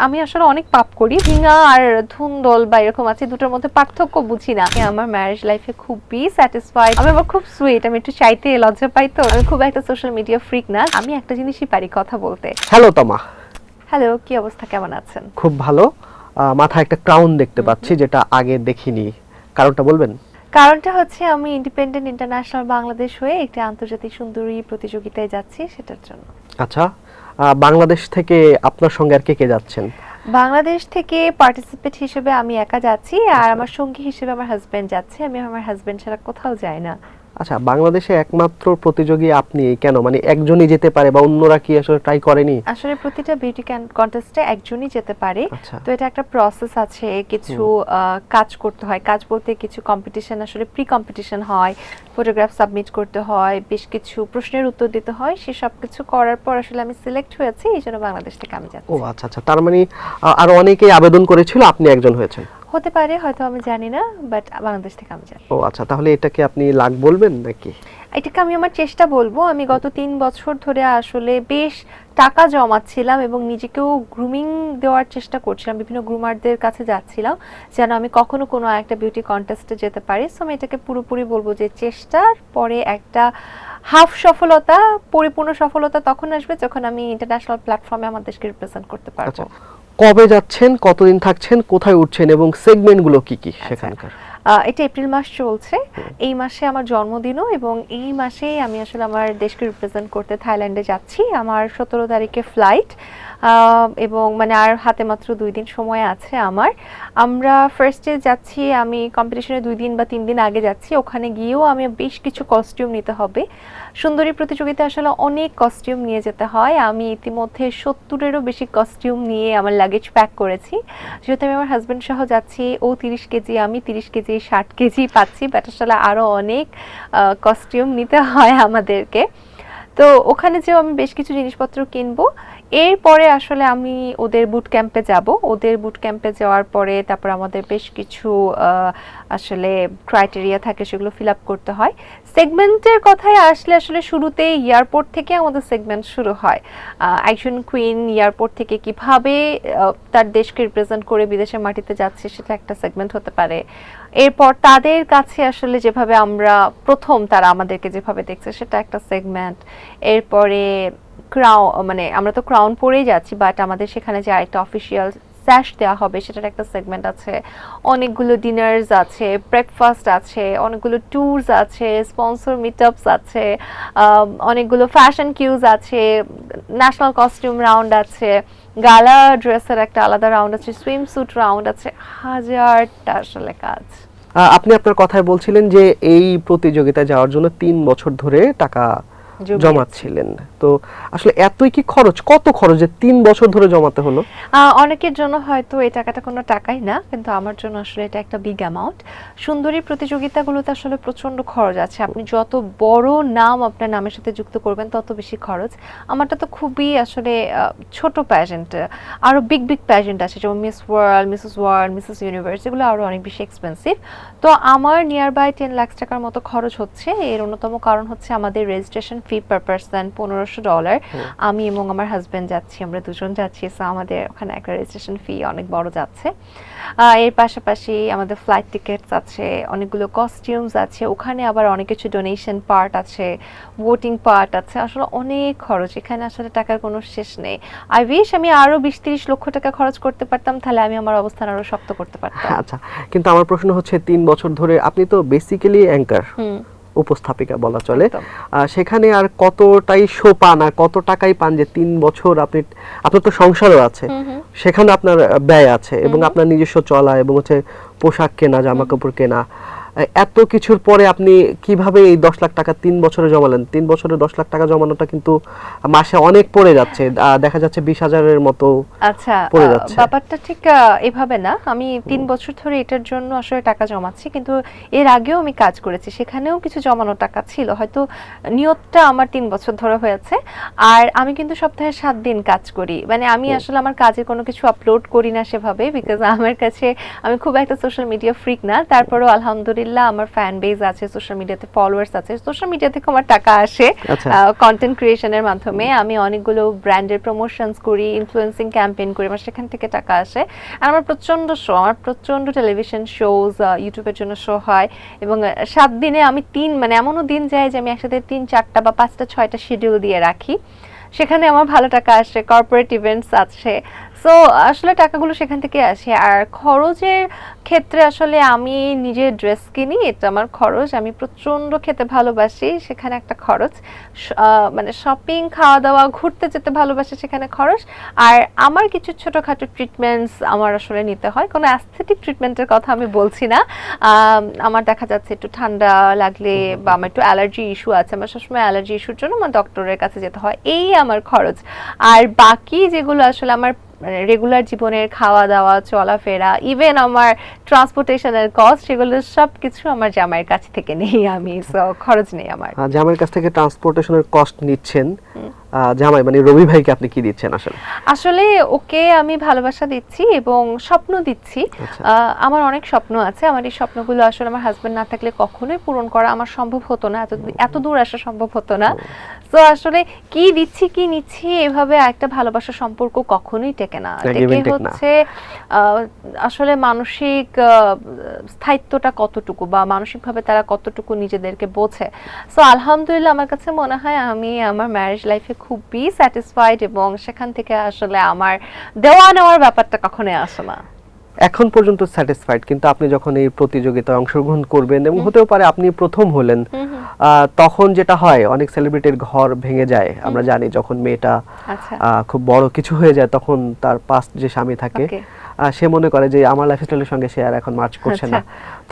আমি আসলে অনেক পাপ করি, ঝিঙা আর ধুন্দল বা এরকম আছে, দুটোর মধ্যে পার্থক্য বুঝি না। আমার ম্যারেজ লাইফে খুবই স্যাটিসফাইড। আমি আবার খুব সুইট, আমি একটু চাইতে লজ্জা পাই, তো আমি খুব একটা সোশ্যাল মিডিয়া ফ্রিক না। আমি একটা জিনিসই পারি, কথা বলতে। হ্যালো তমা। হ্যালো, কি অবস্থা, কেমন আছেন? খুব ভালো। মাথায় একটা ক্রাউন দেখতে পাচ্ছি, যেটা আগে দেখিনি, কারণটা বলবেন? কারণটা হচ্ছে আমি ইন্ডিপেন্ডেন্ট ইন্টারন্যাশনাল বাংলাদেশ হয়ে একটি আন্তর্জাতিক সুন্দরী প্রতিযোগিতায় যাচ্ছি, সেটার জন্য। আচ্ছা, বাংলাদেশ থেকে আপনার সঙ্গে আর কে কে যাচ্ছেন? বাংলাদেশ থেকে পার্টিসিপেট হিসেবে আমি একা যাচ্ছি, আর আমার সঙ্গী হিসেবে আমার হাজবেন্ড যাচ্ছে। আমি আমার হাজবেন্ড ছাড়া কোথাও যাই না। আচ্ছা, বাংলাদেশে একমাত্র প্রতিযোগী আপনি, কেন মানে একজনই যেতে পারে বা অন্যরা কি আসলে ট্রাই করেনি? আসলে প্রতিটা বিউটি কন্টেস্টে একজনই যেতে পারে। আচ্ছা। তো এটা একটা প্রসেস আছে, কিছু কাজ করতে হয়। কাজ বলতে কিছু কম্পিটিশন, আসলে প্রি কম্পিটিশন হয়, ফটোগ্রাফ সাবমিট করতে হয়, বেশ কিছু প্রশ্নের উত্তর দিতে হয়। সেসব কিছু করার পর আসলে আমি সিলেক্ট হয়েছি, এই জন্য বাংলাদেশ থেকে আমি যাচ্ছি। ও আচ্ছা আচ্ছা, তার মানে আরো অনেকেই আবেদন করেছিল, আপনি একজন হয়েছেন। হতে পারে, হয়তো আমি জানি না, বাট বাংলাদেশ থেকে আমি জানি। ও আচ্ছা, তাহলে এটাকে আপনি লাক বলবেন নাকি? এটাকে আমি আমার চেষ্টা বলবো। আমি গত 3 বছর ধরে আসলে বেশ টাকা জমাচ্ছিলাম এবং নিজেকেও গ্রুমিং দেওয়ার চেষ্টা করছিলাম, বিভিন্ন গ্রুমারদের কাছে যাচ্ছিলাম যেন আমি কখনো কোনো একটা বিউটি কন্টেস্টে যেতে পারি। সো আমি এটাকে পুরোপুরি বলবো যে চেষ্টার পরে একটা হাফ সফলতা। পরিপূর্ণ সফলতা তখন আসবে যখন আমি ইন্টারন্যাশনাল প্ল্যাটফর্মে আমার দেশকে রিপ্রেজেন্ট করতে পারবো। কবে যাচ্ছেন, কতদিন থাকছেন, কোথায় উঠছেন এবং সেগমেন্টগুলো কি কি সেখানকার? এটা এপ্রিল মাস চলছে। এই মাসে আমার জন্মদিনও, এবং এই মাসেই আমি আসলে আমার দেশকে রিপ্রেজেন্ট করতে থাইল্যান্ডে যাচ্ছি। আমার 17 তারিখে ফ্লাইট, এবং মানে আর হাতে মাত্র 2 দিন সময় আছে আমার। আমরা ফার্স্টে যাচ্ছি, আমি কম্পিটিশনে 2 দিন বা 3 দিন আগে যাচ্ছি। ওখানে গিয়েও আমি বেশ কিছু কস্টিউম নিতে হবে। সুন্দরী প্রতিযোগিতা আসলে অনেক কস্টিউম নিয়ে যেতে হয়। আমি ইতিমধ্যে 70-এরও বেশি কস্টিউম নিয়ে আমার লাগেজ প্যাক করেছি। যেহেতু আমি আমার হাজব্যান্ড সহ যাচ্ছি, ও 30 কেজি, আমি 30 কেজি, 60 কেজি পাচ্ছি, বাট আসলে আরও অনেক কস্টিউম নিতে হয় আমাদেরকে। তো ওখানে যেও আমি বেশ কিছু জিনিসপত্র কিনবো। এরপরে আসলে আমি ওদের বুট ক্যাম্পে যাব। ওদের বুট ক্যাম্পে যাওয়ার পরে তারপর আমাদের বেশ কিছু আসলে ক্রাইটেরিয়া থাকে, সেগুলো ফিল আপ করতে হয়। সেগমেন্টের কথায় আসলে আসলে শুরুতেই এয়ারপোর্ট থেকে আমাদের সেগমেন্ট শুরু হয়। একজন কুইন এয়ারপোর্ট থেকে কিভাবে তার দেশকে রিপ্রেজেন্ট করে বিদেশের মাটিতে যাচ্ছে, সেটা একটা সেগমেন্ট হতে পারে। এরপর তাদের কাছে আসলে যেভাবে আমরা প্রথম, তারা আমাদেরকে যেভাবে দেখছে, সেটা একটা সেগমেন্ট। এরপরে মানে আমরা তো ক্রাউন পরেই যাচ্ছি, বাট আমাদের সেখানে যে আরেকটা অফিসিয়াল স্যাশ দেওয়া হবে, সেটার একটা সেগমেন্ট আছে। অনেকগুলো ডিনার্স আছে, ব্রেকফাস্ট আছে, অনেকগুলো ট্যুরস আছে, স্পন্সর মিটআপস আছে, অনেকগুলো ফ্যাশন কিউজ আছে, ন্যাশনাল কস্টিউম রাউন্ড আছে, গালা ড্রেসের একটা আলাদা রাউন্ড আছে, সুইমস্যুট রাউন্ড আছে, হাজারটা আসলে কাজ। আপনি আপনার কথায় বলছিলেন যে এই প্রতিযোগিতায় যাওয়ার জন্য 3 বছর ধরে টাকা জমাচ্ছিলেন। তো আসলে এতই কি খরচ, কত খরচ যে 3 বছর ধরে জমাতে হলো? অনেকের জন্য হয়তো এই টাকাটা কোনো টাকাই না, কিন্তু আমার জন্য আসলে এটা একটা বিগ অ্যামাউন্ট। সুন্দরী প্রতিযোগিতাগুলোতে আসলে প্রচন্ড খরচ আছে। আপনি যত বড় নাম আপনার নামের সাথে যুক্ত করবেন, তত বেশি খরচ। আমারটা তো খুবই আসলে ছোট প্যাজেন্ট। আরো বিগ বিগ প্যাজেন্ট আছে, যেমন মিস ওয়ার্ল্ড, মিসেস ইউনিভার্স, এগুলো আরো অনেক বেশি এক্সপেন্সিভ। তো আমার নিয়ার বাই 10 লাখ টাকার মতো খরচ হচ্ছে। এর অন্যতম কারণ হচ্ছে আমাদের রেজিস্ট্রেশন ফি পার পারসন $1500। আমি এবং আমার হাজবেন্ড যাচ্ছি, আমরা দুজন যাচ্ছি, সো আমাদের ওখানে একটা রেজিস্ট্রেশন ফি অনেক বড় যাচ্ছে। এর পাশাপাশি আমাদের ফ্লাইট টিকেটস আছে, অনেকগুলো কস্টিউমস আছে, ওখানে আবার অনেক কিছু ডোনেশন পার্ট আছে, ভোটিং পার্ট আছে। আসলে অনেক খরচ, এখানে আসলে টাকার কোনো শেষ নেই। আই উইশ আমি আরো 20-30 লক্ষ টাকা খরচ করতে পারতাম, তাহলে আমি আমার অবস্থান আরো শক্ত করতে পারতাম। আচ্ছা, কিন্তু আমার প্রশ্ন হচ্ছে 3 বছর ধরে আপনি তো বেসিক্যালি অ্যাঙ্কার, উপস্থাপিকা বলা চলে, সেখানে আর কতটাই শো পান আর কত টাকাই পান যে 3 বছর আপনার তো সংসারও আছে, সেখানে আপনার ব্যয় আছে এবং আপনার নিজস্ব চলা এবং হচ্ছে পোশাক কেনা, জামা কাপড় কেনা, এত কিছুর পরে আপনি কিভাবে এই 10 লাখ টাকা 3 বছরে জমালেন? 3 বছরে 10 লাখ টাকা জমানোটা কিন্তু মাসে অনেক পড়ে যাচ্ছে, দেখা যাচ্ছে 20,000-এর মতো আচ্ছা, পড়ে যাচ্ছে। ব্যাপারটা ঠিক এভাবে না। আমি 3 বছর ধরে এটার জন্য আসলে টাকা জমাচ্ছি, কিন্তু এর আগেও আমি কাজ করেছি, সেখানেও কিছু জমানো টাকা ছিল। হয়তো নিয়তটা আমার 3 বছর ধরে হয়েছে। আর আমি কিন্তু সপ্তাহে 7 দিন কাজ করি, মানে আমি আসলে আমার কাজে কোনো কিছু আপলোড করি না সেভাবে, বিকজ আমার কাছে, আমি খুব একটা সোশ্যাল মিডিয়া ফ্রিক না। তারপরেও আলহামদুলিল্লাহ আলহামদুলিল্লাহ আমার ফ্যান বেজ আছে, সোশ্যাল মিডিয়াতে ফলোয়ার্স আছে, সোশ্যাল মিডিয়া থেকে আমার টাকা আসে আচ্ছা। কন্টেন্ট ক্রিয়েশনের মাধ্যমে। আমি অনেকগুলো ব্র্যান্ডের প্রমোশনস করি, ইনফ্লুয়েন্সিং ক্যাম্পেইন করি, আমার সেখান থেকে টাকা আসে। আর আমার প্রচন্ড টেলিভিশন শোজ, ইউটিউবের জন্য শো হয়, এবং 7 দিনে আমি মানে এমনও দিন যায় যে আমি একসাথে 3, 4টা বা 5টা, 6টা শিডিউল দিয়ে রাখি, সেখানে আমার ভালো টাকা আসে, কর্পোরেট ইভেন্টস আছে। সো আসলে টাকাগুলো সেখান থেকে আসে। আর খরচের ক্ষেত্রে আসলে আমি নিজে ড্রেস কিনি, এটা আমার খরচ। আমি প্রচণ্ড খেতে ভালোবাসি, সেখানে একটা খরচ। মানে শপিং, খাওয়া দাওয়া, ঘুরতে যেতে ভালোবাসি, সেখানে খরচ। আর আমার কিছু ছোটোখাটো ট্রিটমেন্টস আমার আসলে নিতে হয়, কোনো অ্যাস্থেটিক ট্রিটমেন্টের কথা আমি বলছি না। আমার দেখা যাচ্ছে একটু ঠান্ডা লাগলে বা আমার একটু অ্যালার্জি ইস্যু আছে, আমার সবসময় অ্যালার্জি ইস্যুর জন্য আমার ডক্টরের কাছে যেতে হয়, এই আমার খরচ। আর বাকি যেগুলো আসলে আমার রেগুলার জীবনের খাওয়া দাওয়া, চলাফেরা, ইভেন আমার ট্রান্সপোর্টেশনের কস্ট, সেগুলো সব কিছু আমার জামাইয়ের কাছ থেকে নেই আমি, সো খরচ নেই আমার। জামাইয়ের কাছ থেকে ট্রান্সপোর্টেশনের কস্ট নিচ্ছেন, জামাই মানে রবি ভাইকে আপনি কি দিচ্ছেন আসলে? আসলে ওকে আমি ভালোবাসা দিচ্ছি এবং স্বপ্ন দিচ্ছি। আমার অনেক স্বপ্ন আছে, আমার এই স্বপ্নগুলো আসলে আমার হাজবেন্ড না থাকলে কখনোই পূরণ করা আমার সম্ভব হতো না, এত দূর আসা সম্ভব হতো না। তো আসলে কি দিচ্ছি কি নিচ্ছি এভাবে একটা ভালোবাসার সম্পর্ক কখনোই টেকে না। টেকে হচ্ছে আসলে মানসিক স্থায়িত্বটা কতটুকু বা মানসিকভাবে তারা কতটুকু নিজেদেরকে বোঝে। সো আলহামদুলিল্লাহ আমার কাছে মনে হয় আমি আমার ম্যারেজ লাইফে খুবই স্যাটিসফাইড, এবং সেখান থেকে আসলে আমার দেওয়া নেওয়ার ব্যাপারটা কখনোই আসে না। এখন পর্যন্ত স্যাটিসফাইড, কিন্তু আপনি যখন এই প্রতিযোগিতায় অংশগ্রহণ করবেন, এবং হতেও পারে আপনি প্রথম হলেন, তখন যেটা হয় অনেক সেলিব্রিটির ঘর ভেঙে যায়, আমরা জানি যখন মেয়েটা খুব বড় কিছু হয়ে যায়, তখন তার পাস্ট যে স্বামী থাকে সে মনে করে যে আমার লাইফস্টাইলের সঙ্গে সে আর এখন মার্চ করছে না,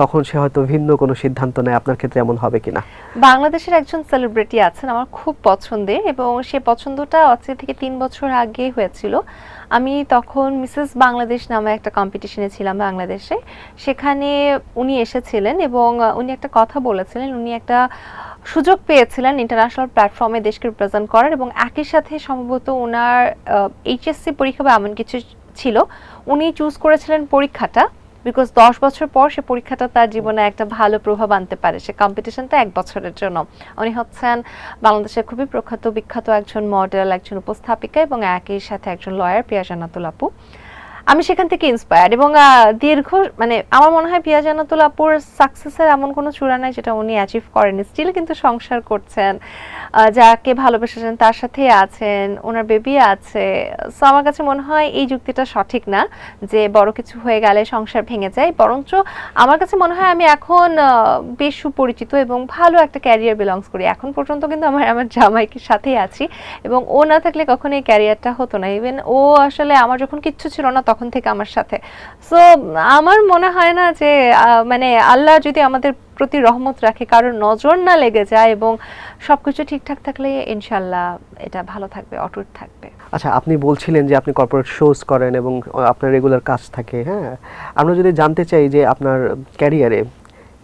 তখন সে হয়তো ভিন্ন কোনো সিদ্ধান্ত নেয়। আপনার ক্ষেত্রে এমন হবে কিনা? বাংলাদেশের একজন সেলিব্রিটি আছেন আমার খুব পছন্দের, এবং সে পছন্দটা আজ থেকে 3 বছর আগে হয়েছিল। আমি তখন মিসেস বাংলাদেশ নামে একটা কম্পিটিশনে ছিলাম বাংলাদেশে, সেখানে উনি এসেছিলেন এবং উনি একটা কথা বলেছিলেন, উনি একটা সুযোগ পেয়েছিলেন ইন্টারন্যাশনাল প্ল্যাটফর্মে দেশকে রিপ্রেজেন্ট করার, এবং একই সাথে সম্ভবত ওনার এইচএসসি পরীক্ষা বা এমন কিছু ছিল, উনি চুজ করেছিলেন পরীক্ষাটা, বিকজ 10 বছর পর সে পরীক্ষাটা তার জীবনে একটা ভালো প্রভাব আনতে পারে। সে কম্পিটিশনটা 1 বছরের জন্য। উনি হচ্ছেন বাংলাদেশের খুবই প্রখ্যাত বিখ্যাত একজন মডেল, একজন উপস্থাপিকা, এবং একই সাথে একজন লয়ার, পিয়া জান্নাতুল আপু। আমি সেখান থেকে ইন্সপায়ার্ড, এবং মানে আমার মনে হয় পিয়া জান্নাতুল আপুর সাকসেসের এমন কোনো চূড়া নাই যেটা উনি অ্যাচিভ করেনি। স্টিল কিন্তু সংসার করছেন, যাকে ভালোবেসেছেন তার সাথেই আছেন, ওনার বেবি আছে। সো আমার কাছে মনে হয় এই যুক্তিটা সঠিক না যে বড় কিছু হয়ে গেলে সংসার ভেঙে যায়, বরঞ্চ আমার কাছে মনে হয় আমি এখন বেশ সুপরিচিত এবং ভালো একটা ক্যারিয়ার বিলংস করি। এখন পর্যন্ত কিন্তু আমার জামাইকে সাথেই আছি, এবং ও না থাকলে কখনো এই ক্যারিয়ারটা হতো না। ইভেন ও আসলে আমার যখন কিচ্ছু ছিল না তখন থেকে আমার সাথে। সো আমার মনে হয় না যে মানে আল্লাহ যদি আমাদের প্রতি রহমত রাখে, কারোর নজর না লেগে যায়, এবং সবকিছু ঠিকঠাক থাকলে ইনশাআল্লাহ এটা ভালো থাকবে, অটুট থাকবে। আচ্ছা, আপনি বলছিলেন যে আপনি কর্পোরেট শোজ করেন এবং আপনার রেগুলার কাজ থাকে, হ্যাঁ, আমরা যদি জানতে চাই যে আপনার ক্যারিয়ারে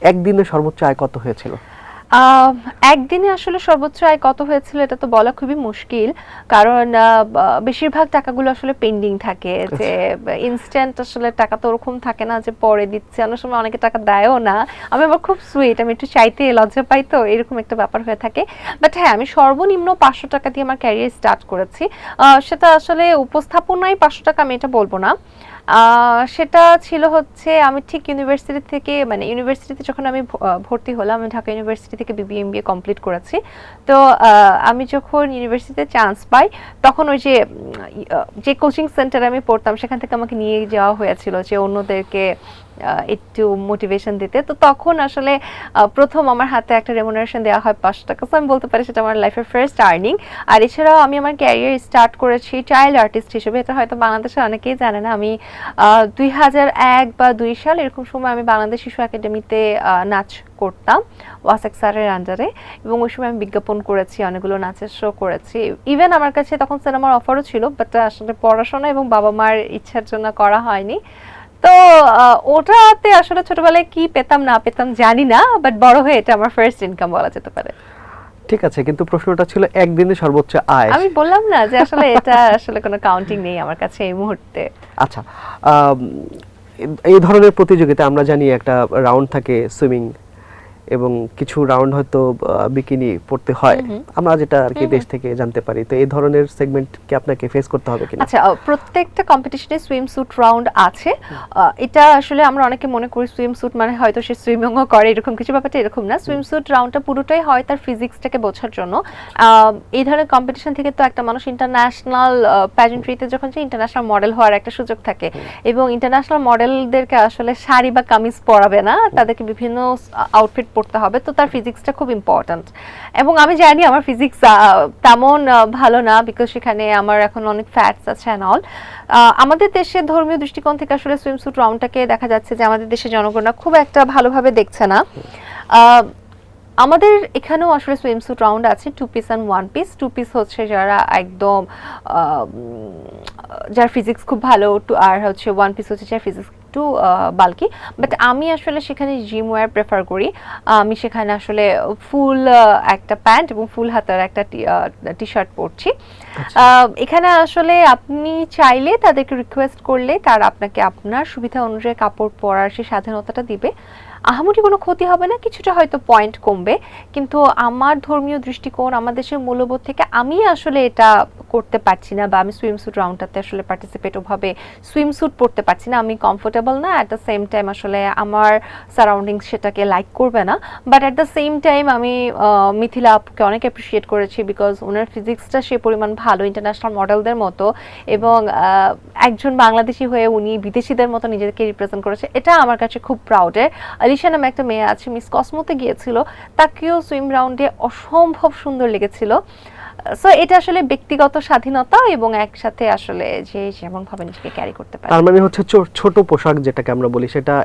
একদিনে সর্বোচ্চ আয় কত হয়েছিল? একদিনে আসলে সর্বোচ্চ আয় কত হয়েছিল এটা তো বলা খুবই মুশকিল, কারণ বেশিরভাগ টাকাগুলো আসলে পেন্ডিং থাকে, যে ইনস্ট্যান্ট আসলে টাকা তো ওরকম থাকে না যে পরে দিচ্ছে, অনেক সময় অনেকে টাকা দেয়ও না। আমি আবার খুব সুইট, আমি একটু চাইতে লজ্জা পাই, তো এরকম একটা ব্যাপার হয়ে থাকে। বাট হ্যাঁ, আমি সর্বনিম্ন 500 টাকা দিয়ে আমার ক্যারিয়ার স্টার্ট করেছি। সেটা আসলে উপস্থাপনায় 500 টাকা আমি এটা বলবো না, সেটা ছিল হচ্ছে আমি ঠিক ইউনিভার্সিটি থেকে, মানে ইউনিভার্সিটিতে যখন আমি ভর্তি হলাম, আমি ঢাকা ইউনিভার্সিটি থেকে বিবিএ এমবিএ কমপ্লিট করেছি। তো আমি যখন ইউনিভার্সিটিতে চান্স পাই, তখন ওই যে কোচিং সেন্টারে আমি পড়তাম সেখান থেকে আমাকে নিয়ে যাওয়া হয়েছিল যে অন্যদেরকে একটু মোটিভেশন দিতে। তো তখন আসলে প্রথম আমার হাতে একটা রেমুনারেশন দেওয়া হয় 500 টাকা। আমি বলতে পারি সেটা আমার লাইফের ফার্স্ট আর্নিং। আর এছাড়াও আমি আমার ক্যারিয়ার স্টার্ট করেছি চাইল্ড আর্টিস্ট হিসেবে। এটা হয়তো বাংলাদেশে অনেকেই জানে না। আমি 2001 বা 2 সাল এরকম সময় আমি বাংলাদেশ শিশু একাডেমিতে নাচ করতাম ওয়াসেক স্যারের আন্ডারে, এবং ওই সময় আমি বিজ্ঞাপন করেছি, অনেকগুলো নাচের শো করেছি। ইভেন আমার কাছে তখন সিনেমার অফারও ছিল, বাট আসলে পড়াশোনা এবং বাবা মার ইচ্ছার জন্য করা হয়নি। তো ওটাতে আসলে ছোটবেলায় কি পেতাম না পেতাম জানি না, বাট বড় হয়ে এটা আমার ফার্স্ট ইনকাম বলা যেতে পারে। ঠিক আছে, কিন্তু প্রশ্নটা ছিল একদিনে সর্বোচ্চ আয়। আমি বললাম না যে আসলে এটা আসলে কোনো কাউন্টিং নেই আমার কাছে এই মুহূর্তে। আচ্ছা, এই ধরনের প্রতিযোগিতা আমরা জানি একটা রাউন্ড থাকে সুইমিং এবং কিছু রাউন্ড হয়তো বিকিনি পড়তে হয়, আমরা যেটা আর কি দেশ থেকে জানতে পারি। তো এই ধরনের সেগমেন্ট কি আপনাকে ফেস করতে হবে কিনা? আচ্ছা, প্রত্যেকটা কম্পিটিশনে সুইম স্যুট রাউন্ড আছে। এটা আসলে আমরা অনেকে মনে করি সুইম স্যুট মানে হয়তো সে সুইমিংও করে, এরকম কিছু, ব্যাপারটা এরকম না। সুইম স্যুট রাউন্ডটা পুরোটাই হয় তার ফিজিক্সটাকে বোঝার জন্য। এই ধরনের কম্পিটিশন থেকে তো একটা মানুষ ইন্টারন্যাশনাল প্যাজেন্ট্রিতে যখন যে ইন্টারন্যাশনাল মডেল হওয়ার একটা সুযোগ থাকে, এবং ইন্টারন্যাশনাল মডেলদেরকে আসলে শাড়ি বা কামিজ পরাবে না, তাদেরকে বিভিন্ন আউটফিট পড়তে হবে, তো তার ফিজিক্সটা খুব ইম্পর্ট্যান্ট। এবং আমি জানি আমার ফিজিক্স তেমন ভালো না, বিকজ সেখানে আমার এখন অনেক ফ্যাটস আছে অ্যান্ড অল। আমাদের দেশে ধর্মীয় দৃষ্টিকোণ থেকে আসলে সুইমস্যুট রাউন্ডটাকে দেখা যাচ্ছে যে আমাদের দেশের জনগণরা খুব একটা ভালোভাবে দেখছে না। আমাদের এখানেও আসলে সুইমস্যুট রাউন্ড আছে, 2 পিস অ্যান্ড 1 পিস। 2 পিস হচ্ছে যারা একদম যার ফিজিক্স খুব ভালো, আর হচ্ছে 1 পিস হচ্ছে যার ফিজিক্স একটু বাল্কি। বাট আমি আসলে সেখানে জিম ওয়্যার প্রেফার করি। আমি সেখানে আসলে ফুল একটা প্যান্ট এবং ফুল হাতার একটা টি শার্ট পরছি। এখানে আসলে আপনি চাইলে তাদেরকে রিকোয়েস্ট করলে তারা আপনাকে আপনার সুবিধা অনুযায়ী কাপড় পরার সেই স্বাধীনতাটা দিবে। আহামরি কোনো ক্ষতি হবে না, কিছুটা হয়তো পয়েন্ট কমবে, কিন্তু আমার ধর্মীয় দৃষ্টিকোণ, আমার দেশের মূল্যবোধ থেকে আমি আসলে এটা করতে পারছি না, বা আমি সুইমস্যুট রাউন্ডটাতে আসলে পার্টিসিপেট ওভাবে সুইমস্যুট পরতে পারছি না। আমি কমফোর্টেবল না, অ্যাট দ্য সেম টাইম আসলে আমার সারাউন্ডিংস সেটাকে লাইক করবে না। But at the same time আমি মিথিলা আপুকে অনেক অ্যাপ্রিসিয়েট করেছি, বিকজ ওনার ফিজিক্সটা সে পরিমাণ ভালো ইন্টারন্যাশনাল মডেলদের মতো, এবং একজন বাংলাদেশি হয়ে উনি বিদেশিদের মতো নিজেকে রিপ্রেজেন্ট করেছে, এটা আমার কাছে খুব প্রাউডের। আলিশা নামে একটা মেয়ে আছে, মিস কসমোতে গিয়েছিল, তাকেও সুইম রাউন্ডে অসম্ভব সুন্দর লেগেছিল। সো এটা আসলে ব্যক্তিগত স্বাধীনতা এবং একসাথে আসলে যে যেমন ভাবে নিজেকে ক্যারি করতে পারে। তার মানে হচ্ছে ছোট পোশাক যেটাকে আমরা বলি, সেটা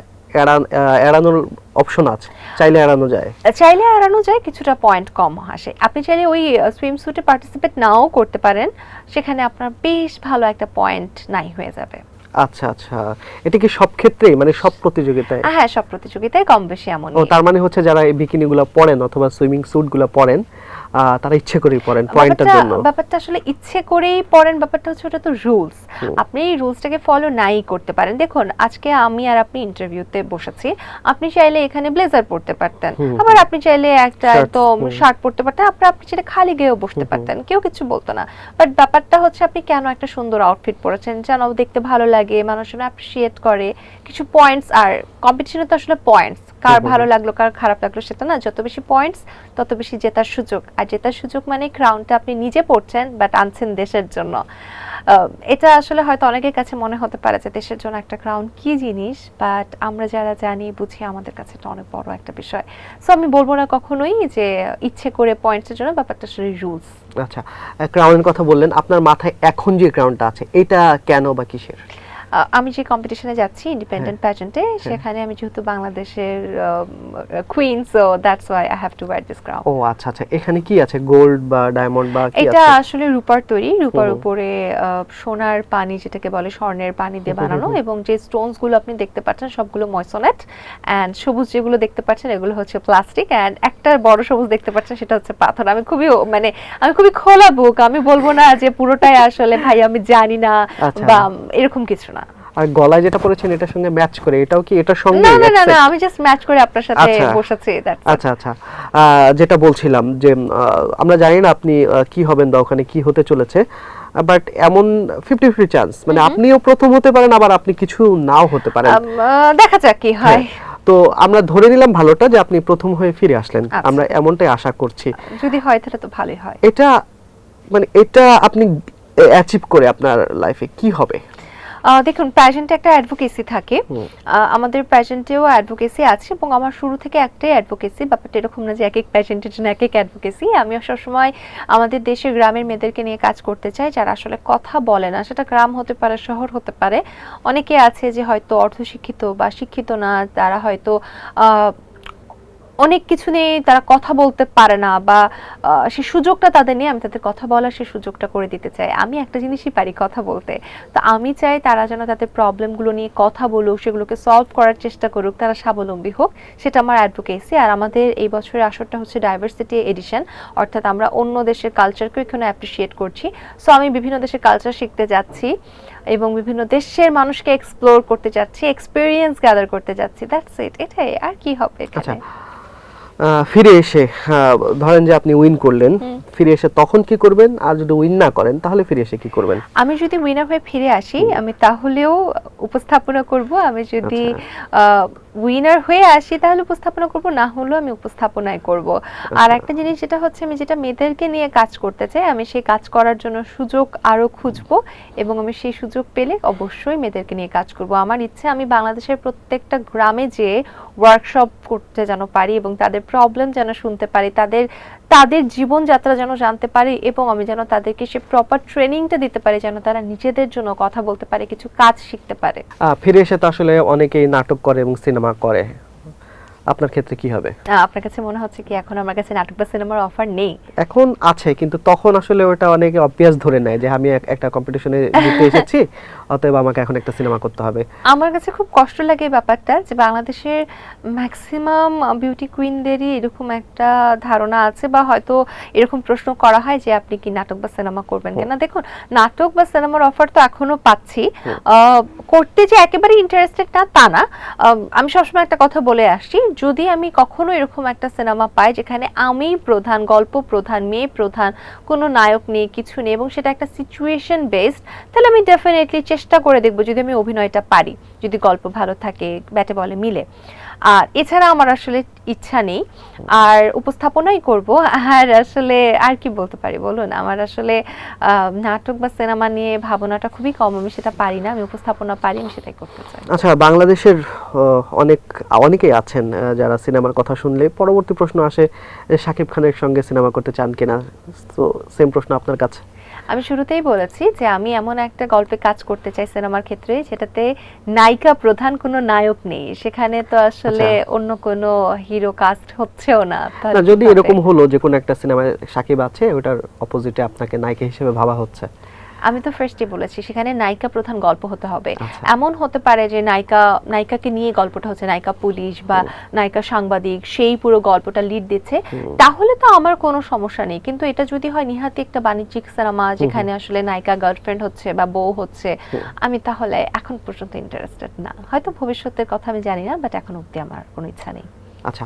এড়ানোর অপশন আছে, চাইলে এড়ানো যায়। চাইলে এড়ানো যায়, কিছুটা পয়েন্ট কম আসে। আপনি চাইলে ওই সুইম স্যুটে পার্টিসিপেট নাও করতে পারেন, সেখানে আপনার বেশ ভালো একটা পয়েন্ট নাই হয়ে যাবে। আচ্ছা আচ্ছা, এটা কি সব ক্ষেত্রেই, মানে সব প্রতিযোগিতায়? হ্যাঁ, সব প্রতিযোগিতায় কম বেশি এমন। ও, তার মানে হচ্ছে যারা এই বিকিনিগুলো পরেন অথবা সুইমিং স্যুটগুলো পরেন, তারা ইচ্ছে করেই পরেন পয়েন্টের জন্য? ব্যাপারটা আসলে ইচ্ছে করেই পড়েন, ব্যাপারটা হচ্ছে ওটা তো রুলস। আপনি এই রুলসটাকে ফলো নাই করতে পারেন। দেখুন, আজকে আমি আর আপনি ইন্টারভিউতে বসেছি, আপনি চাইলে এখানে ব্লেজার পরতে পারতেন, আবার আপনি চাইলে একটা একদম শার্ট পরতে পারতেন, আপনি চাইলে খালি গায়েও বসতে পারতেন, কেউ কিছু বলতো না। বাট ব্যাপারটা হচ্ছে আপনি কেন একটা সুন্দর আউটফিট পরেছেন, যেন দেখতে ভালো লাগে, মানুষজন অ্যাপ্রিসিয়েট করে, কিছু পয়েন্টস। আর কম্পিটিশনে তো আসলে পয়েন্টস, কার ভালো লাগলো কার খারাপ লাগলো সেটা না, যত বেশি পয়েন্টস তত বেশি জেতার সুযোগ। আর জেতার সুযোগ মানে ক্রাউনটা আপনি নিজে পড়ছেন, বাট আনছেন দেশের জন্য। এটা আসলে হয়তো অনেকের কাছে মনে হতে পারে যে দেশের জন্য একটা ক্রাউন কি জিনিস, বাট আমরা যারা জানি বুঝি আমাদের কাছে এটা অনেক বড় একটা বিষয়। সো আমি বলবো না কখনোই যে ইচ্ছে করে পয়েন্টসের জন্য, ব্যাপারটা আসলে রুলস। আচ্ছা, ক্রাউনের কথা বললেন, আপনার মাথায় এখন যে ক্রাউনটা আছে এটা কেন বা কিসের? আমি যে কম্পিটিশনে যাচ্ছি ইন্ডিপেন্ডেন্ট প্যাজেন্টে, সেখানে আমি যেহেতু বাংলাদেশের queen, so that's why I have to wear this crown. ও আচ্ছা আচ্ছা, এখানে কি আছে, গোল্ড বা ডায়মন্ড বা কি আছে? এটা আসলে রূপার তৈরি, রূপার উপরে সোনার পানি, যেটাকে বলে স্বর্ণের পানি দিয়ে বানানো, এবং যে স্টোনস গুলো আপনি দেখতে পাচ্ছেন সবগুলো ময়সোনেট, এন্ড সবুজ যেগুলো দেখতে পাচ্ছেন এগুলো হচ্ছে প্লাস্টিক, এন্ড একটা বড় সবুজ দেখতে পাচ্ছেন সেটা হচ্ছে পাথর। আমি খুবই খোলা বুক, আমি বলবো না যে পুরোটাই আসলে ভাই আমি জানি না বা এরকম কিছু না। আর গলায় যেটা পরেছেন এটার সঙ্গে ম্যাচ করে, এটাও কি এটার সঙ্গে? না, আমি জাস্ট ম্যাচ করে আপনার সাথে বসেছি। আচ্ছা আচ্ছা, যেটা বলছিলাম যে আমরা জানি না আপনি কি হবেন বা ওখানে কি হতে চলেছে, বাট এমন 50-50 চান্স, মানে আপনিও প্রথম হতে পারেন, আবার আপনি কিছু নাও হতে পারেন, দেখা যাক কি হয়। তো আমরা ধরে নিলাম ভালোটা যে আপনি প্রথম হয়ে ফিরে আসলেন, আমরা এমনটাই আশা করছি। যদি হয় তাহলে তো ভালোই হয়। এটা আপনি অ্যাচিভ করে আপনার লাইফে কি হবে? দেখুন, প্যাজেন্টে একটা অ্যাডভোকেসি থাকে, আমাদের প্যাজেন্টেও অ্যাডভোকেসি আছে, এবং আমার শুরু থেকে একটাই অ্যাডভোকেসি। ব্যাপারটা এরকম না যে এক এক প্যাজেন্টের জন্য এক এক অ্যাডভোকেসি। আমি সবসময় আমাদের দেশের গ্রামের মেয়েদেরকে নিয়ে কাজ করতে চাই, যারা আসলে কথা বলে না, সেটা গ্রাম হতে পারে, শহর হতে পারে। অনেকে আছে যে হয়তো অর্ধশিক্ষিত বা শিক্ষিত না, তারা হয়তো অনেক কিছু নিয়ে তারা কথা বলতে পারে না, বা সেই সুযোগটা তাদের নিয়ে আমি তাদের কথা বলার সেই সুযোগটা করে দিতে চাই। আমি একটা জিনিসই পারি, কথা বলতে। তো আমি চাই তারা যেন তাদের প্রবলেমগুলো নিয়ে কথা বলুক, সেগুলোকে সলভ করার চেষ্টা করুক, তারা স্বাবলম্বী হোক, সেটা আমার অ্যাডভোকেসি। আর আমাদের এই বছরের আসরটা হচ্ছে ডাইভার্সিটি এডিশন, অর্থাৎ আমরা অন্য দেশের কালচারকে এখানে অ্যাপ্রিসিয়েট করছি। সো আমি বিভিন্ন দেশের কালচার শিখতে যাচ্ছি এবং বিভিন্ন দেশের মানুষকে এক্সপ্লোর করতে যাচ্ছি, এক্সপেরিয়েন্স গ্যাদার করতে যাচ্ছি। দ্যাটস ইট, এটাই, আর কি হবে আচ্ছা, এখানে। ফিরে এসে ধরেন যে আপনি উইন করলেন, ফিরে এসে তখন কি করবেন? আর যদি উইন না করেন তাহলে ফিরে এসে কি করবেন? আমি যদি উইনার হয়ে ফিরে আসি, আমি তাহলেও উপস্থাপনা করব। আমি যদি উইনার হয়ে আসি তাহলে উপস্থাপনা করব, না হলেও আমি উপস্থাপনাই করব। আর একটা জিনিস যেটা হচ্ছে, আমি যেটা মেয়েদেরকে নিয়ে কাজ করতে চাই, আমি সেই কাজ করার জন্য সুযোগ আরো খুঁজবো, এবং আমি সেই সুযোগ পেলে অবশ্যই মেয়েদেরকে নিয়ে কাজ করব। আমার ইচ্ছে আমি বাংলাদেশের প্রত্যেকটা গ্রামে যেয়ে ওয়ার্কশপ করতে যেন পারি, এবং তাদের প্রবলেম যেন শুনতে পারি, তাদের তাদের জীবনযাত্রা যেন জানতে পারি, এবং আমি যেন তাদেরকে সে প্রপার ট্রেনিংটা দিতে পারি, যেন তারা নিজেদের জন্য কথা বলতে পারে, কিছু কাজ শিখতে পারে। ফিরে এসে তো আসলে অনেকেই নাটক করে এবং সিনেমা করে, আপনার ক্ষেত্রে কি হবে? আপনার কাছে মনে হচ্ছে কি এখন আমার কাছে নাটক বা সিনেমার অফার নেই? এখন আছে, কিন্তু তখন আসলে ওটা অনেকে অবভিয়াস ধরে নেয় যে আমি একটা কম্পিটিশনে জিতে এসেছি, অতএব আমাকে এখন একটা সিনেমা করতে হবে। আমার কাছে খুব কষ্ট লাগে এই ব্যাপারটা, যে বাংলাদেশের ম্যাক্সিমাম বিউটি কুইনদেরই এরকম একটা ধারণা আছে, বা হয়তো এরকম প্রশ্ন করা হয় যে আপনি কি নাটক বা সিনেমা করবেন কিনা। দেখুন, নাটক বা সিনেমার অফার তো এখনো পাচ্ছি, করতে যে একেবারে ইন্টারেস্টেড না তা না। আমি সবসময় একটা কথা বলে আসছি, যদি আমি কখনো এরকম একটা সিনেমা পাই যেখানে আমি প্রধান, গল্প প্রধান, মেয়ে প্রধান, কোনো নায়ক নেই, কিছু নেই, এবং সেটা একটা সিচুয়েশন বেসড, তাহলে আমি ডেফিনেটলি চেষ্টা করে দেখবো, যদি আমি অভিনয়টা পারি, যদি গল্প ভালো থাকে, ব্যাটে বলে মিলে। আর এছাড়া আমার আসলে ইচ্ছা নেই, আর উপস্থাপনাই করব। আর আসলে আর কি বলতে পারি বলুন, আমার আসলে নাটক বা সিনেমা নিয়ে ভাবনাটা খুবই কম, আমি সেটা পারি না, আমি উপস্থাপনা পারি, আমি সেটাই করতে চাই। আচ্ছা, বাংলাদেশের অনেকেই আছেন যারা সিনেমার কথা শুনলে পরবর্তী প্রশ্ন আসে শাকিব খানের সঙ্গে সিনেমা করতে চান কিনা। তো সেম প্রশ্ন আপনার কাছে। আমি শুরুতেই বলেছি যে আমি এমন একটা গল্পে কাজ করতে চাই সিনেমার ক্ষেত্রে, যেটাতে নায়িকা প্রধান কোনো নায়ক নেই, সেখানে তো আসলে অন্য কোনো হিরো কাস্ট হচ্ছেও না। না, যদি এরকম হলো যে কোনো একটা সিনেমায় শাকিব আছে, ওটার অপোজিটে আপনাকে নায়িকা হিসেবে ভাবা হচ্ছে, আমি তো ফার্স্টে বলেছি সেখানে নায়িকা প্রধান গল্প হতে হবে। এমন হতে পারে যে নায়িকাকে নিয়ে গল্পটা হচ্ছে, নায়িকা পুলিশ বা নায়িকা সাংবাদিক, সেই পুরো গল্পটা লিড দিচ্ছে, তাহলে তো আমার কোনো সমস্যা নেই। কিন্তু এটা যদি হয় নিহাতি একটা বাণিজ্যিক সিনেমা, যেখানে আসলে নায়িকা গার্লফ্রেন্ড হচ্ছে বা বউ হচ্ছে, আমি তাহলে এখন পর্যন্ত ইন্টারেস্টেড না। হয়তো ভবিষ্যতের কথা আমি জানি না, বাট এখন অবধি আমার কোনো ইচ্ছা নেই। আচ্ছা,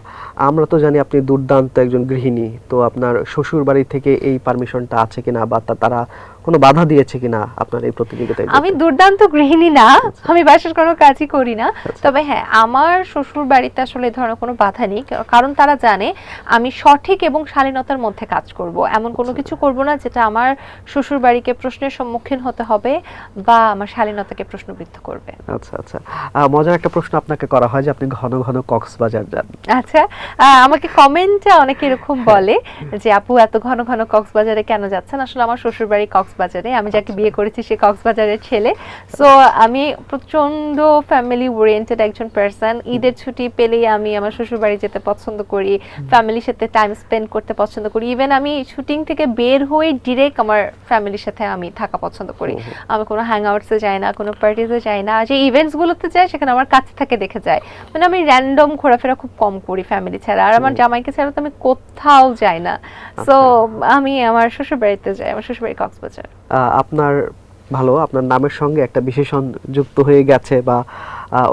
আমরা তো জানি আপনি দুর্দান্ত একজন গৃহিণী, তো আপনার শ্বশুর বাড়ি থেকে এই পারমিশনটা আছে কিনা, বা তারা কোনো বাধা দিয়েছে কিনা আপনার এই প্রতিযোগিতায়? আমি দুর্দান্ত গৃহিণী না, আমি বাসার কোনো কাজই করি না। তবে হ্যাঁ, আমার শ্বশুর বাড়িতে আসলে এই ধরনের কোনো বাধা নেই, কারণ তারা জানে আমি সঠিক এবং শালীনতার মধ্যে কাজ করব। এমন কোনো কিছু করব না যেটা আমার শ্বশুর বাড়িকে প্রশ্নের সম্মুখীন হতে হবে বা আমার শালীনতাকে প্রশ্নবিদ্ধ করবে। আচ্ছা আচ্ছা, মজার একটা প্রশ্ন আপনাকে করা হয় যে আপনি ঘন ঘন কক্সবাজার যান। আচ্ছা, আমাকে কমেন্টে অনেকে এরকম বলে যে আপু এত ঘন ঘন কক্সবাজারে কেন যাচ্ছেন। আসলে আমার শ্বশুর বাড়ি কক্সবাজারে, আমি যাকে বিয়ে করেছি সে কক্সবাজারের ছেলে। সো আমি প্রচন্ড ফ্যামিলি ওরিয়েন্টেড একজন পার্সন। ঈদের ছুটি পেলেই আমি আমার শ্বশুর বাড়ি যেতে পছন্দ করি, ফ্যামিলির সাথে টাইম স্পেন্ড করতে পছন্দ করি। ইভেন আমি শুটিং থেকে বের হয়ে ডিরেক্ট আমার ফ্যামিলির সাথে আমি থাকা পছন্দ করি। আমি কোনো হ্যাং আউটসে যাই না, কোনো পার্টিতে যাই না, যে ইভেন্টসগুলোতে যাই সেখানে আমার কাছ থেকে দেখে যায়। মানে আমি র্যান্ডম ঘোরাফেরা খুব কম করি ফ্যামিলি ছাড়া। আর আমার জামাইকে ছাড়া তো আমি কোথাও যাই না। সো আমি আমার শ্বশুর বাড়িতে যাই, আমার শ্বশুর বাড়ি কক্সবাজার। আপনার ভালো, আপনার নামের সঙ্গে একটা বিশেষণ যুক্ত হয়ে গেছে, বা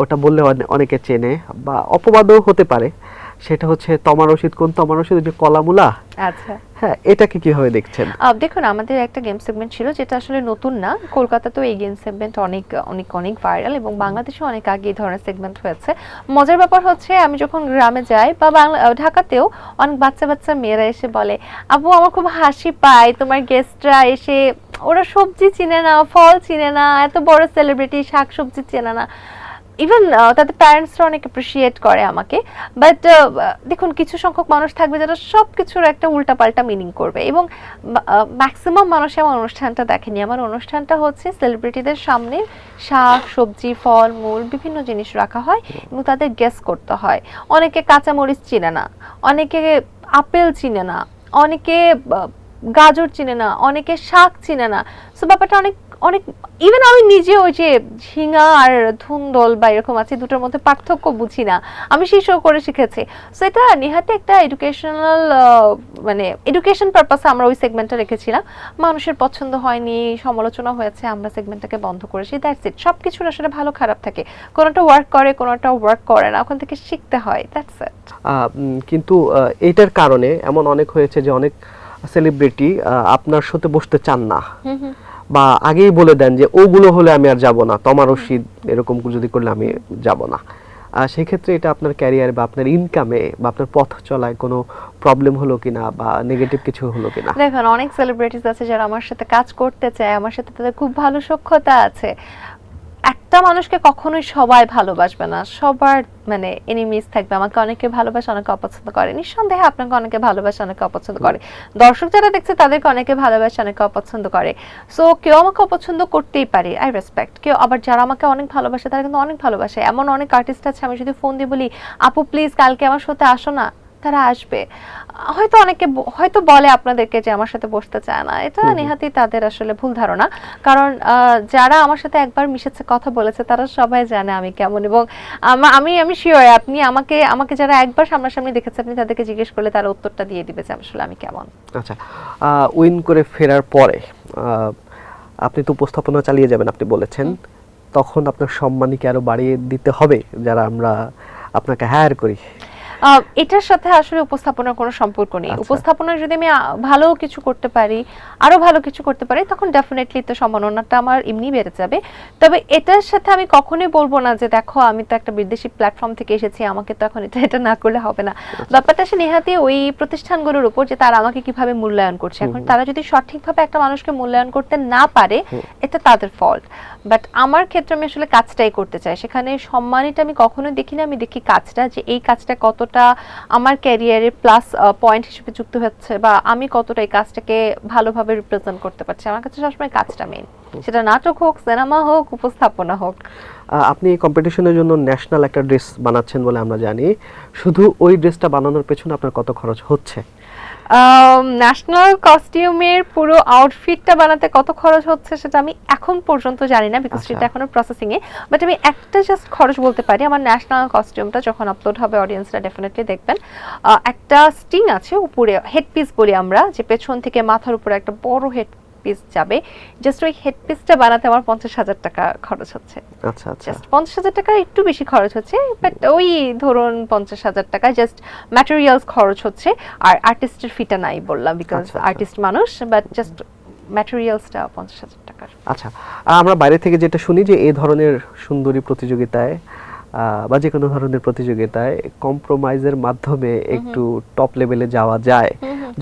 ওটা বললে অনেকে চেনে, বা অপবাদও হতে পারে, সেটা হচ্ছে তমা রশিদ। কোন তমা রশিদ? যে কলামুলা। আচ্ছা, হ্যাঁ, এটাকে কিভাবে দেখছেন? দেখুন, আমাদের একটা গেম সেগমেন্ট ছিল যেটা আসলে নতুন না, কলকাতাতেও এই গেম সেগমেন্ট অনেক অনেক অনেক ভাইরাল, এবং বাংলাদেশে অনেক আগে এই ধরনের সেগমেন্ট হয়েছে। মজার ব্যাপার হচ্ছে, আমি যখন গ্রামে যাই বা ঢাকাতেও অনেক বাচ্চা বাচ্চা মেয়েরা এসে বলে, আপু আমার খুব হাসি পায় তোমার গেস্টরা এসে, ওরা সবজি চিনে না, ফল চিনে না, এত বড় সেলিব্রিটি শাক সবজি চেনে না। ইভেন তাদের প্যারেন্টসরা অনেক অ্যাপ্রিসিয়েট করে আমাকে, বাট দেখুন কিছু সংখ্যক মানুষ থাকবে যারা সব কিছুর একটা উল্টাপাল্টা মিনিং করবে, এবং ম্যাক্সিমাম মানুষ আমার অনুষ্ঠানটা দেখেনি। আমার অনুষ্ঠানটা হচ্ছে সেলিব্রিটিদের সামনে শাক সবজি ফল মূল বিভিন্ন জিনিস রাখা হয় এবং তাদের গেস করতে হয়। অনেকে কাঁচামরিচ চিনে না, অনেকে আপেল চিনে না, অনেকে গাজর চিনে না, অনেকে শাক চিনে না। সো ব্যাপারটা অনেক অনেক ইভেন আমি নিজে ওই যে ঝিঙা আর ধুন্দল বা এরকম আছে দুটোর মধ্যে পার্থক্য বুঝি না, আমি সেই শো করে শিখেছি। সো এটা নিহাতে একটা এডুকেশনাল মানে এডুকেশন পারপাসে আমরা ওই সেগমেন্টটা রেখেছিলাম। মানুষের পছন্দ হয়নি, সমালোচনা হয়েছে, আমরা সেগমেন্টটাকে বন্ধ করেছি, দ্যাটস ইট। সব কিছুর আসলে ভালো খারাপ থাকে, কোনোটা ওয়ার্ক করে কোনোটা ওয়ার্ক করে না, ওখান থেকে শিখতে হয়, দ্যাটস ইট। কিন্তু এইটার কারণে এমন অনেক হয়েছে যে অনেক সেলিব্রিটি আপনার সাথে বসতে চান না, বা আগেই বলে দেন যে ওগুলো হলে আমি আর যাব না, তোমার রশিদ এরকম যদি করলে আমি যাব না। সেই ক্ষেত্রে এটা আপনার ক্যারিয়ার বা আপনার ইনকামে বা আপনার পথ চলায় কোনো প্রবলেম হলো কিনা বা নেগেটিভ কিছু হলো কিনা? দেখুন অনেক সেলিব্রিটিস আছে যারা আমার সাথে কাজ করতে চায়, আমার সাথে তাদের খুব ভালো সখ্যতা আছে। একটা মানুষকে কখনোই সবাই ভালোবাসবে না, সবার মানে এনিমিস থাকবে। আমাকে অনেকে ভালোবাসে, অনেকে অপছন্দ করে, নিঃসন্দেহে আপনাকে অনেকে ভালোবাসে, অনেকে অপছন্দ করে। দর্শক যারা দেখছে তাদেরকে অনেকে ভালোবাসে, অনেকে অপছন্দ করে। সো কেউ আমাকে অপছন্দ করতেই পারে, আই রেসপেক্ট। কেউ আবার যারা আমাকে অনেক ভালোবাসে তারা কিন্তু অনেক ভালোবাসে। এমন অনেক আর্টিস্ট আছে আমি যদি ফোন দিয়ে বলি আপু প্লিজ কালকে আমার সাথে আসো না, তারা আসবে। হয়তো অনেকে হয়তো বলে আপনাদেরকে যে আমার সাথে বসতে চায় না, এটা নেহাতি তাদের আসলে ভুল ধারণা। কারণ যারা আমার সাথে একবার মিশেছে কথা বলেছে তারা সবাই জানে আমি কেমন, এবং আমি আমি শিওর আপনি আমাকে আমাকে যারা একবার সামনাসামনি দেখেছে আপনি তাদেরকে জিজ্ঞেস করলে তারা উত্তরটা দিয়ে দিবে যে আসলে আমি কেমন। আচ্ছা, উইন করে ফেরার পরে আপনি তো উপস্থাপনা চালিয়ে যাবেন আপনি বলেছেন, তখন আপনার সম্মানকে আরো বাড়িয়ে দিতে হবে যারা আমরা আপনাকে হায়ার করি? এটার সাথে আসলে উপস্থাপনার কোনো সম্পর্ক নেই। উপস্থাপনা যদি আমি ভালো কিছু করতে পারি, আরো ভালো কিছু করতে পারি, তখন ডেফিনেটলি তো সম্মাননাটা আমার এমনি বেড়ে যাবে। তবে এটার সাথে আমি কখনোই বলবো না যে দেখো আমি তো একটা বিদেশি প্ল্যাটফর্ম থেকে এসেছি, আমাকে তো এখন এটা না করলে হবে না। ব্যাপারটা সে নেহাতি ওই প্রতিষ্ঠানগুলোর উপর যে তারা আমাকে কিভাবে মূল্যায়ন করছে। এখন তারা যদি সঠিকভাবে একটা মানুষকে মূল্যায়ন করতে না পারে এটা তাদের ফল্ট। বাট আমার ক্ষেত্রে আমি আসলে কাজটাই করতে চাই, সেখানে সম্মানিটা আমি কখনোই দেখি না, আমি দেখি কাজটা, যে এই কাজটা কতটা আমার ক্যারিয়ারে প্লাস পয়েন্ট হিসেবে যুক্ত হচ্ছে বা আমি কতটা এই কাজটাকে ভালোভাবে রিপ্রেজেন্ট করতে পারছি। আমার কাছে সবসময় কাজটা মেইন, সেটা নাটক হোক, সিনেমা হোক, উপস্থাপনা হোক। আপনি কম্পিটিশনের জন্য ন্যাশনাল একটা ড্রেস বানাচ্ছেন বলে আমরা জানি, শুধু ওই ড্রেসটা বানানোর পেছনে আপনার কত খরচ হচ্ছে? ন্যাশনাল কস্টিউমের পুরো আউটফিটটা বানাতে কত খরচ হচ্ছে সেটা আমি এখন পর্যন্ত জানি না, বিকজ সেটা এখনো প্রসেসিং এ। বাট আমি একটা জাস্ট খরচ বলতে পারি, আমার ন্যাশনাল কস্টিউমটা যখন আপলোড হবে অডিয়েন্সরা ডেফিনেটলি দেখবেন, একটা স্টিং আছে উপরে, হেডপিস বলি আমরা, যে পেছন থেকে মাথার উপরে একটা বড় হেড পিস যাবে, জাস্ট ওই হেড পিসটা বানাতে আমার 50,000 টাকা খরচ হচ্ছে। আচ্ছা আচ্ছা, জাস্ট 50,000 টাকা একটু বেশি খরচ হচ্ছে, বাট ওই ধরুন 50,000 টাকা জাস্ট ম্যাটেরিয়ালস খরচ হচ্ছে। আর আর্টিস্টের ফিটা নাই বললাম, বিকজ আর্টিস্ট মানুষ, বাট জাস্ট ম্যাটেরিয়ালসটা 50,000 টাকার। আচ্ছা, আমরা বাইরে থেকে যেটা শুনি যে এই ধরনের সুন্দরী প্রতিযোগিতায় বা যে কোনো ধরনের প্রতিযোগিতায় কম্প্রোমাইজের মাধ্যমে একটু টপ লেভেলে যাওয়া যায়,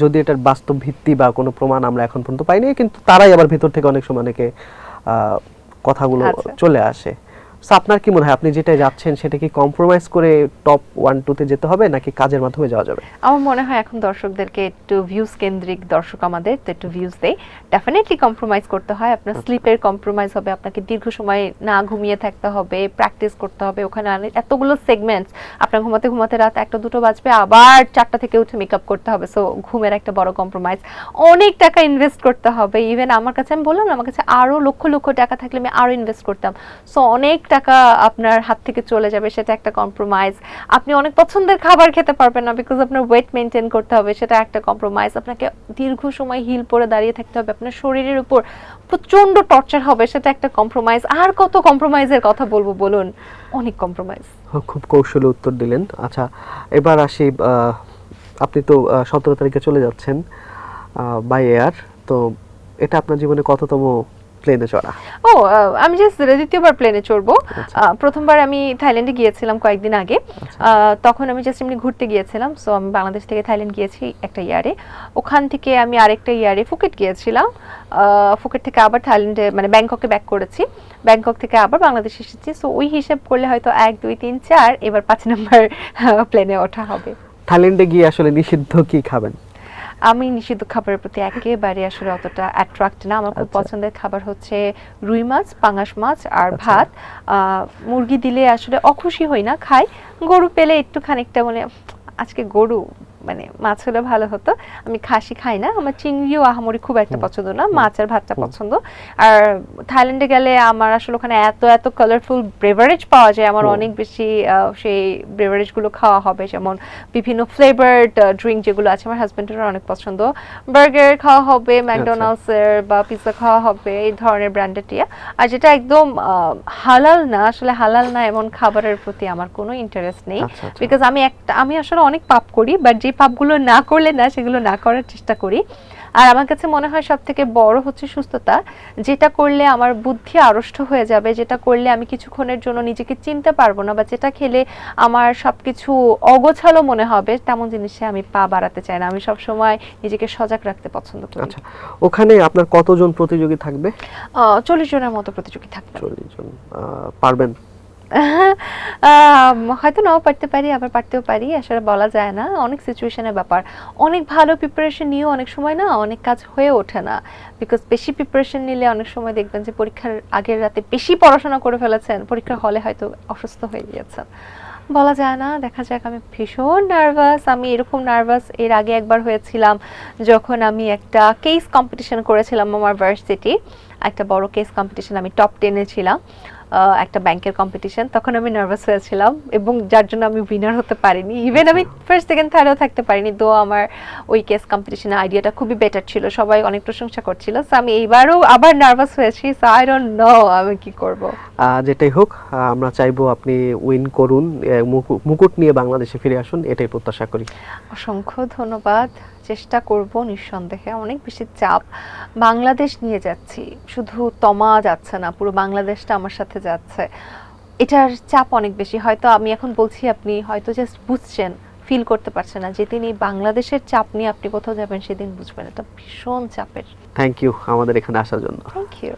যদি এটার বাস্তব ভিত্তি বা কোনো প্রমাণ আমরা এখন পর্যন্ত পাইনি, কিন্তু তারাই আবার ভেতর থেকে অনেক সময় অনেকে কথাগুলো চলে আসে। সো আপনার কি মনে হয় আপনি যেটা যাচ্ছেন সেটা কি কম্প্রোমাইজ করে টপ 1-2 তে যেতে হবে নাকি কাজের মাধ্যমে যাওয়া যাবে? আমার মনে হয় এখন দর্শকদেরকে একটু ভিউজ কেন্দ্রিক দর্শক, আমাদের তো একটু ভিউজ দেয়, ডেফিনেটলি কম্প্রোমাইজ করতে হয়। আপনার স্লিপের কম্প্রোমাইজ হবে, আপনাকে দীর্ঘ সময় না ঘুমিয়ে থাকতে হবে, প্র্যাকটিস করতে হবে, ওখানে এতগুলো সেগমেন্টস, আপনার ঘুমাতে ঘুমাতে রাত 1-2 বাজবে, আবার 4টা থেকে উঠে মেকআপ করতে হবে। সো ঘুমের একটা বড় কম্প্রোমাইজ, অনেক টাকা ইনভেস্ট করতে হবে। ইভেন আমার কাছে, আমি বললাম আমার কাছে আরো লক্ষ লক্ষ টাকা থাকলে আমি আরো ইনভেস্ট করতাম। সো অনেক টাকা আপনার হাত থেকে চলে যাবে, সেটা একটা কম্প্রোমাইজ। আপনি অনেক পছন্দের খাবার খেতে পারবেন না বিকজ আপনার ওয়েট মেনটেন করতে হবে, সেটা একটা কম্প্রোমাইজ। আপনাকে দীর্ঘ সময় হিল পরে দাঁড়িয়ে থাকতে হবে, আপনার শরীরের উপর প্রচন্ড টর্চার হবে, সেটা একটা কম্প্রোমাইজ। আর কত কম্প্রোমাইজের কথা বলবো বলুন, অনেক কম্প্রোমাইজ। খুব কৌশলে উত্তর দিলেন। আচ্ছা, এবার আসি, আপনি তো 17 তারিখে চলে যাচ্ছেন বাই এয়ার, তো এটা আপনার জীবনে কততম প্লেনে চড়া? আমি জাস্ট দ্বিতীয়বার প্লেনে চড়বো। প্রথমবার আমি থাইল্যান্ডে গিয়েছিলাম কয়েকদিন আগে। তখন আমি জাস্ট এমনি ঘুরতে গিয়েছিলাম। সো আমি বাংলাদেশ থেকে থাইল্যান্ড গিয়েছি একটা ইয়ারে, ওখান থেকে আমি আরেকটা ইয়ারে ফুকেট গিয়েছিলাম। ফুকেট থেকে আবার থাইল্যান্ডে মানে ব্যাংককে ব্যাক করেছি, ব্যাংকক থেকে আবার বাংলাদেশ এসেছি। সো ওই হিসেব করলে হয়তো 1 2 3 4 এবার 5 নম্বর প্লেনে ওঠা হবে। থাইল্যান্ডে গিয়ে আসলে নিষিদ্ধ কি খাবেন? আমি নিষিদ্ধ খাবারের প্রতি একেবারে আসলে অতটা অ্যাট্রাক্ট না। আমার খুব পছন্দের খাবার হচ্ছে রুই মাছ, পাঙাশ মাছ আর ভাত। মুরগি দিলে আসলে অখুশি হই না, খাই। গরু পেলে একটু খানিকটা মানে আজকে গরু মানে মাছ হলে ভালো হতো। আমি খাসি খাই না, আমার চিংড়িও আহামরি খুব একটা পছন্দ না, মাছ আর ভাতটা পছন্দ। আর থাইল্যান্ডে গেলে আমার আসলে ওখানে এত এত কালারফুল বেভারেজ পাওয়া যায়, আমার অনেক বেশি সেই বেভারেজগুলো খাওয়া হবে, যেমন বিভিন্ন ফ্লেভারড ড্রিঙ্ক যেগুলো আছে আমার হাজবেন্ডের অনেক পছন্দ। বার্গার খাওয়া হবে ম্যাকডোনাল্ডসের বা পিৎজা খাওয়া হবে, এই ধরনের ব্র্যান্ডেড ইয়া। আর যেটা একদম হালাল না, আসলে হালাল না এমন খাবারের প্রতি আমার কোনো ইন্টারেস্ট নেই, বিকজ আমি আসলে অনেক পাপ করি, বাট যে পাপগুলো না করলে না সেগুলো না করার চেষ্টা করি। আর আমার কাছে মনে হয় সব থেকে বড় হচ্ছে সুস্থতা, যেটা করলে আমার বুদ্ধি আড়ষ্ট হয়ে যাবে, যেটা করলে আমি কিছুক্ষণের জন্য নিজেকে চিনতে পারবো না, বা যেটা খেলে আমার সবকিছু অগোছালো মনে হবে, তেমন জিনিসে আমি পা বাড়াতে চাই না। আমি সব সময় নিজেকে সজাগ রাখতে পছন্দ করি। আচ্ছা, ওখানে আপনার কতজন প্রতিযোগী থাকবে? 40 জনের মতো প্রতিযোগী থাকবে। 40 জন। পারবেন? হয়তো নাও পারতে পারি, আবার পারতেও পারি, আসলে বলা যায় না, অনেক সিচুয়েশনের ব্যাপার। অনেক ভালো প্রিপারেশন নিয়েও অনেক সময় না অনেক কাজ হয়ে ওঠে না, বিকজ বেশি প্রিপারেশন নিলে অনেক সময় দেখবেন যে পরীক্ষার আগের রাতে বেশি পড়াশোনা করে ফেলেছেন, পরীক্ষার হলে হয়তো অসুস্থ হয়ে গিয়েছেন, বলা যায় না, দেখা যাক। আমি ভীষণ নার্ভাস, আমি এরকম নার্ভাস এর আগে একবার হয়েছিলাম যখন আমি একটা কেস কম্পিটিশন করেছিলাম আমার ভার্সিটি, একটা বড় কেস কম্পিটিশন, আমি টপ 10-এ ছিলাম, একটা ব্যাংকের কম্পিটিশন। তখন আমি নার্ভাস হয়েছিলাম এবং যার জন্য আমি উইনার হতে পারিনি, ইভেন আমি ফার্স্ট সেকেন্ড থার্ডও থাকতে পারিনি। তো আমার ওই কেস কম্পিটিশনের আইডিয়াটা খুবই বেটার ছিল, সবাই অনেক প্রশংসা করছিল। সো আমি এইবারও আবার নার্ভাস হয়েছি, সো আই ডোন্ট নো আমি কি করব। যেটাই হোক, আমরা চাইবো আপনি উইন করুন, মুকুট নিয়ে বাংলাদেশে ফিরে আসুন, এটাই প্রত্যাশা করি। অসংখ্য ধন্যবাদ, চেষ্টা করব নিঃসন্দেহে। অনেক বেশি চাপ, বাংলাদেশ নিয়ে যাচ্ছি, শুধু তমা যাচ্ছে না, পুরো বাংলাদেশটা আমার সাথে যাচ্ছে, এটার চাপ অনেক বেশি। হয়তো আমি এখন বলছি, আপনি হয়তো জাস্ট বুঝছেন, ফিল করতে পারছেন না। যেদিন এই বাংলাদেশের চাপ নিয়ে আপনি কোথাও যাবেন সেদিন বুঝবেন, এটা ভীষণ চাপের। থ্যাংক ইউ আমাদের এখানে আসার জন্য। Thank you.